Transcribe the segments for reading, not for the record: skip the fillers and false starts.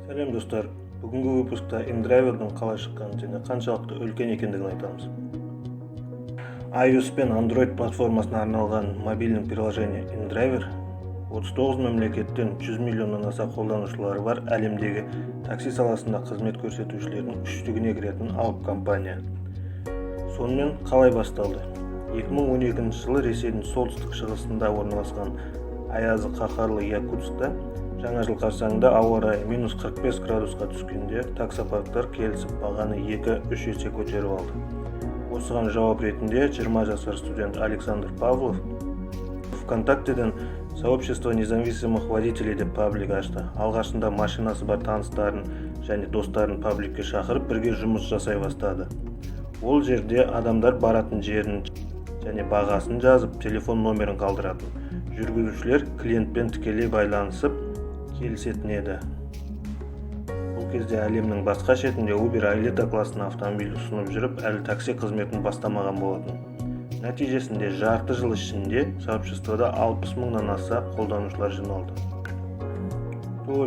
Сәлем достар, бүгінгі выпускта InDriver'дың қалай шыққанын және қаншалықты үлкен екендігін айтамыз. iOS пен Android платформасына арналған мобильный приложение InDriver 39 мемлекеттен 100 миллионнан аса қолданушылары бар әлемдегі такси саласында қызмет көрсетушілердің үштігіне кіретін алып компания. Сонымен қалай басталды? 2012 жылы Ресейдің солтүстік шығысында орналасқан аязы қаһарлы Якутскта жаңа жыл қарсаңында ауа райы минус 45 градусқа түскенде таксопарктар келісіп бағаны 2-3 есе көтеріп алды. Осыған жауап ретінде 20 жасар студент Александр Павлов ВКонтактеден сообщество независимых водителей деп паблик ашты. Алғашында машинасы бар таныстарын және достарын пабликке шақырып бірге жұмыс жасай бастады. Ол жерде адамдар баратын жерін және бағасын жазып, телефон номерін қалдыратын. Жүргізушілер клиентпен тікелей байланысып келісетін еді. Бұл кезде әлемнің басқа шетінде Uber Aileta класының автомобиль ұсынып жүріп, әлі такси қызметін бастамаған болатын. Нәтижесінде жарты жыл ішінде сообществода 60 мыңнан аса қолданушылар жиналды.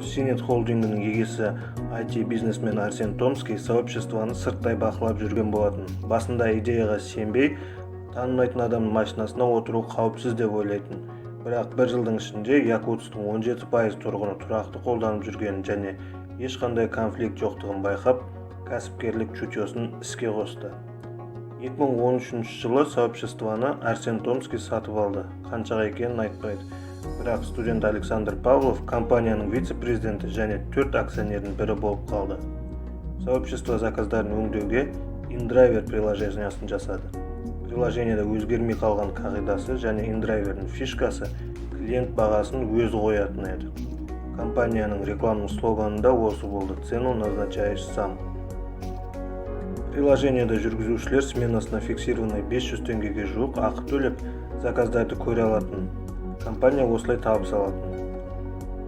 Синет холдингінің егесі IT-бизнесмен Арсен Томский сообществоны сырттай бақылап жүрген болатын. Басында идеяға сенбей, танымайтын адамның машинасына отыру қауіпсіз деп ойлайтын. Бірақ бір жылдың ішінде Якутстың 17% тұрғыны тұрақты қолданып жүргенін және ешқандай конфликт жоқтығын байқап, кәсіпкерлік чутьосын іске қосты. 2013 жылы сообществоны Арсен Томский сатып алды. Қаншаға екенін айтпайды. Бірақ студент Александр Павлов компанияның вице-президенті және 4 акционердің бірі болып қалды. Сообщество заказдарын өңдеуге InDriver приложениясын жасады. Приложениеде өзгермей қалған қағидасы және InDriver'дің фишкасы клиент бағасын өзі қоятын еді. Компанияның рекламның слоганында осы болды: «Цену назначаешь сам». Приложениеде жүргізушілер сменасына фиксированный 500 теңгеге жуық ақы төлеп заказдарды көре алатын. Компания осылай табыс алатын.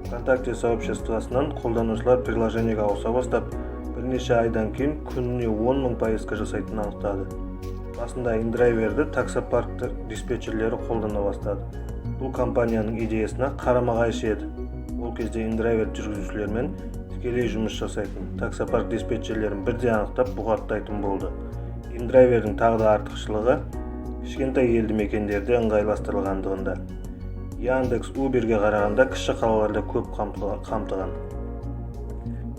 ВКонтакте сообществосынан қолданушылар приложениеге ауыса бастап, бірнеше айдан кейін күніне 10 мың поездка жасайтынын анықтады. Басында InDriver'ді таксопарктер диспетчерлері қолдана бастады. Бұл компанияның идеясына қарама-қайшы еді. Ол кезде InDriver жүргізушілермен тікелей жұмыс жасайтын, таксопарк диспетчерлерін бірден анықтап бұғаттайтын болды. InDriver'дің тағы да артықшылығы кішкентай елді мекендерде ыңғайластырылғандығында. Яндекс, Uberге қарағанда кіші қалаларда көп қамтыған.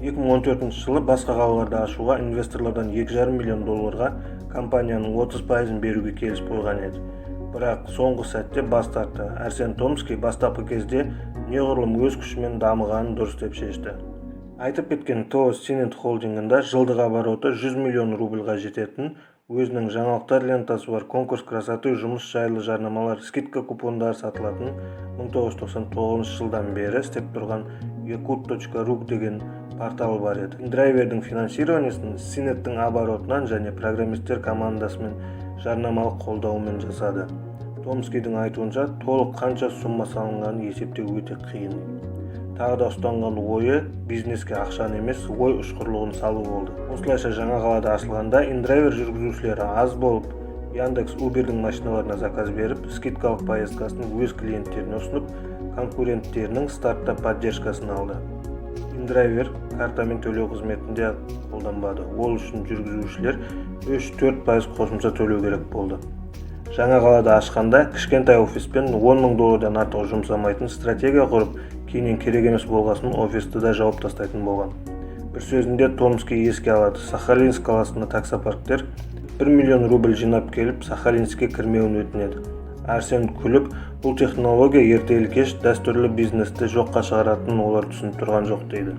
2014 жылы басқа қалаларда ашуға инвесторлардан $2,5 миллион компанияның 30%-ын беруге келісіп қойған еді. Бірақ соңғы сәтте бас тартты. Арсен Томский бастапқы кезде неғұрлым өз күшімен дамығанын дұрыс деп шешті. Айтып кеткен Синет холдингында жылдық обороты 100 миллион рубльға жететін, өзінің жаңалықтар лентасы бар, конкурс красоты, жұмыс жайлы жарнамалар, скидка купондары сатылатын 1999 жылдан бері істеп тұрған yakut.ru деген порталы бар еді. InDriver'дің финансированиясын Синеттің оборотынан және программистер командасымен жарнамалық қолдауымен жасады. Томскийдің айтуынша, толық қанша сумма салынғанын есептеу өте қиын. Тағы да ұстанған ойы бизнеске ақшаны емес, ой ұшқырлығын салу болды. Осылайша жаңа қалада ашылғанда InDriver жүргізушілері аз болып, Яндекс, Uber'дің машиналарына заказ беріп, скидкалық поездкасын өз клиенттеріне ұсынып, конкуренттерінің стартта поддержкасын алды. InDriver картамен төлеу қызметінде қолданбады. Ол үшін жүргізушілер 3-4% қосымша төлеу керек болды. Жаңа қалада ашқанда кішкентай офиспен $10 мың артық жұмсамайтын стратегия құрып, кейіннен керек емес болғасын офисті да жауып тастайтын болған. Бір сөзінде Томский еске алады: Сахалинск қаласында таксопарктер 1 миллион рубль жинап келіп, Сахалинскке кірмеуін өтінеді. Арсен күліп, бұл технология ертелі-кеш дәстүрлі бизнесті жоққа шығаратынын олар түсініп тұрған жоқ дейді.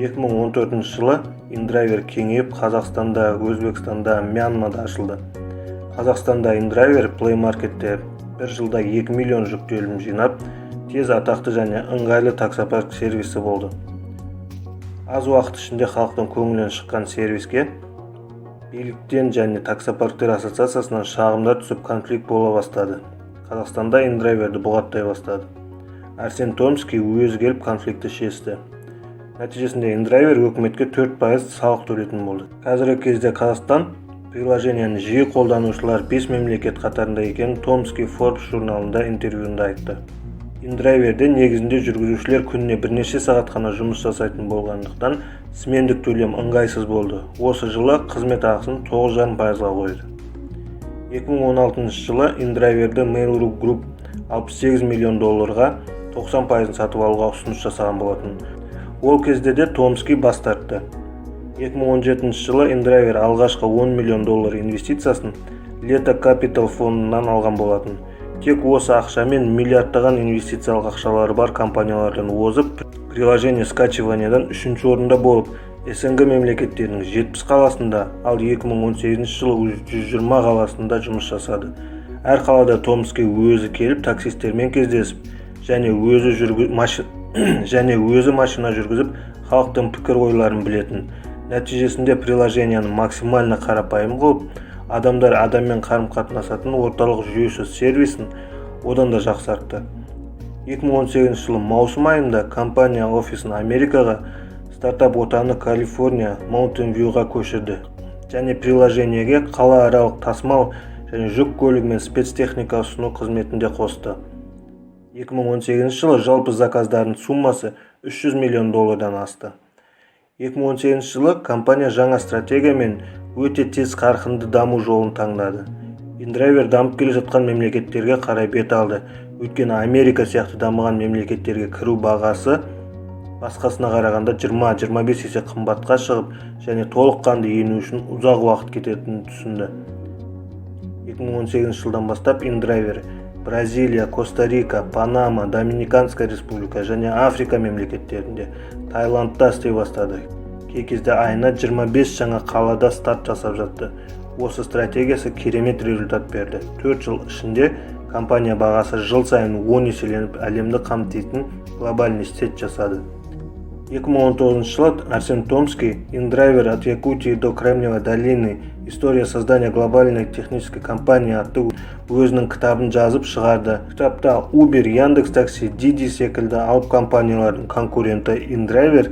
2014 жылы InDriver кеңейіп, Қазақстанда, Өзбекстанда, Мьянмада ашылды. Қазақстанда InDriver Play Marketте бір жылда 2 миллион жүктелім жинап, тез атақты және ыңғайлы таксопарк сервисі болды. Аз уақыт ішінде халықтың көңілінен шыққан сервиске биліктен және таксопарктер ассоциациясынан шағымдар түсіп, конфликт бола бастады. Қазақстанда InDriver'ді бұғаттай бастады. Арсен Томский өзі келіп конфликті шешті. Нәтижесінде InDriver өкіметке 4% салық төлейтін болды. Қазіргі кезде Қазақстан приложенияны жиі қолданушылар 5 мемлекет қатарында екенін Томский Forbes журналында интервьюінде айтты. InDriver'де негізінде жүргізушілер күніне бірнеше сағат қана жұмыс жасайтын болғандықтан смендік төлем ыңғайсыз болды. Осы жылы қызмет ақысын 9,5%-ға қойды. 2016 жылы InDriver'ді Mail.ru Group $68 миллион 90%-ын сатып алуға ұсыныс жасаған болатын. Ол кезде де Томский бас тартты. 2017 жылы InDriver алғашқы $10 миллион инвестициясын Leta Capital фондынан алған болатын. Тек осы ақшамен миллиардтаған инвестициялық ақшалары бар компаниялардан озып, приложение скачиваниядан 3-ші орында болып, СНГ мемлекеттерінің 70 қаласында, ал 2018 жылы 120 қаласында жұмыс жасады. Әр қалада Томский өзі келіп таксистермен кездесіп, және өзі машина жүргізіп, халықтың пікір ойларын білетін. Нәтижесінде приложенияны максимально қарапайым қылып, адамдар адаммен қарым-қатынасатын орталық жүйесі сервисін одан да жақсартты. 2018 жылы маусым айында компания офисін Америкаға, стартап отаны Калифорния, Mountain View-ға көшірді және приложениеге қалааралық тасымал және жүк көлігі мен спецтехника ұсыну қызметінде қосты. 2018 жылы жалпы заказдардың суммасы $300 миллион асты. 2018 жылы компания жаңа стратегия мен өте тез қарқынды даму жолын таңдады. InDriver дамып келе жатқан мемлекеттерге қарай бет алды. Өйткені Америка сияқты дамыған мемлекеттерге кіру бағасы басқасына қарағанда 20-25 есе қымбатқа шығып, және толыққанды ену үшін ұзақ уақыт кететінін түсінді. 2018 жылдан бастап InDriver Бразилия, Коста-Рика, Панама, Доминиканская республика және Африка мемлекеттерінде, Таиландта істей бастады. Кей кезде айына 25 жаңа қалада старт жасап жатты. Осы стратегиясы керемет результат берді. 4 жыл ішінде компания бағасы жыл сайын 10 еселеніп, әлемді қамтитын глобальный сеть жасады. 2019 жылы Арсен Томский InDriver от Якутии до Кремниевой долины. История создания глобальной технической компании атты өзінің кітабын жазып шығарды. Кітапта Uber, Яндекс.Такси, Didi секілді алып компаниялардың конкуренті InDriver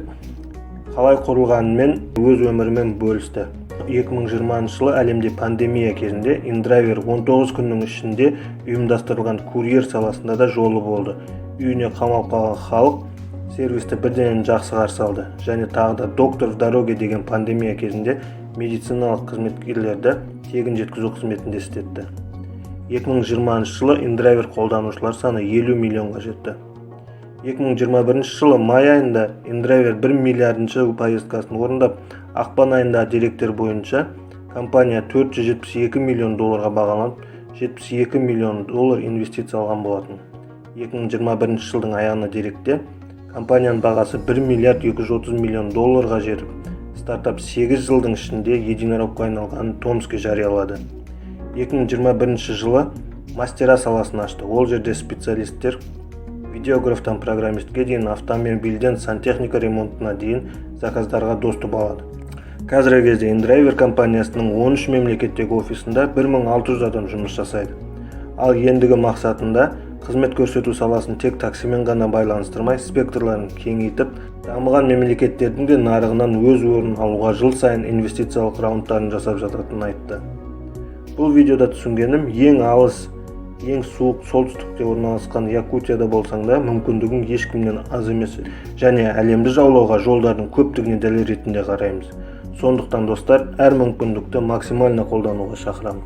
қалай құрылғанымен өз өмірімен бөлісті. 2020 жылы әлемде пандемия кезінде InDriver 19 күннің ішінде ұйымдастырылған курьер саласында да жолы болды. Үйіне қамалып қалған халық сервисті бірден жақсы қарсы алды, және тағы да доктор в дороге деген пандемия кезінде медициналық қызметкерлерді тегін жеткізу қызметінде істетті. 2020 жылы InDriver қолданушылар саны 50 миллионға жетті. 2021 жылы май айында InDriver 1 миллиардыншы поездкасын орындап, ақпан айында деректер бойынша компания $472 миллион бағаланып, $72 миллион инвестиция алған болатын. 2021 жылдың аяғына деректе компанияның бағасы $1 миллиард 230 миллион жетіп, стартап 8 жылдың ішінде единорогқа айналғанын Томский жариялады. 2021 жылы мастера саласын ашты. Ол жерде специалисттер видеографтан программистке дейін, автомобильден сантехника ремонтына дейін заказдарға доступ алады. Қазіргі кезде InDriver компаниясының 13 мемлекеттегі офисында 1600 адам жұмыс жасайды. Ал ендігі мақсатында қызмет көрсету саласын тек таксимен ғана байланыстырмай, спектрларын кеңейтіп, дамыған мемлекеттердің де нарығынан өз орнын алуға жыл сайын инвестициялық раундтарын жасап жататынын айтты. Бұл видеода түсінгенім, ең алыс, ең суық солтүстікте орналасқан Якутияда болсаң да, мүмкіндігің ешкімнен аз емес, және әлемді жаулауға жолдардың көптігіне дәлел ретінде қараймыз. Сондықтан достар, әр мүмкіндікті максимально қолдануға шақырамын.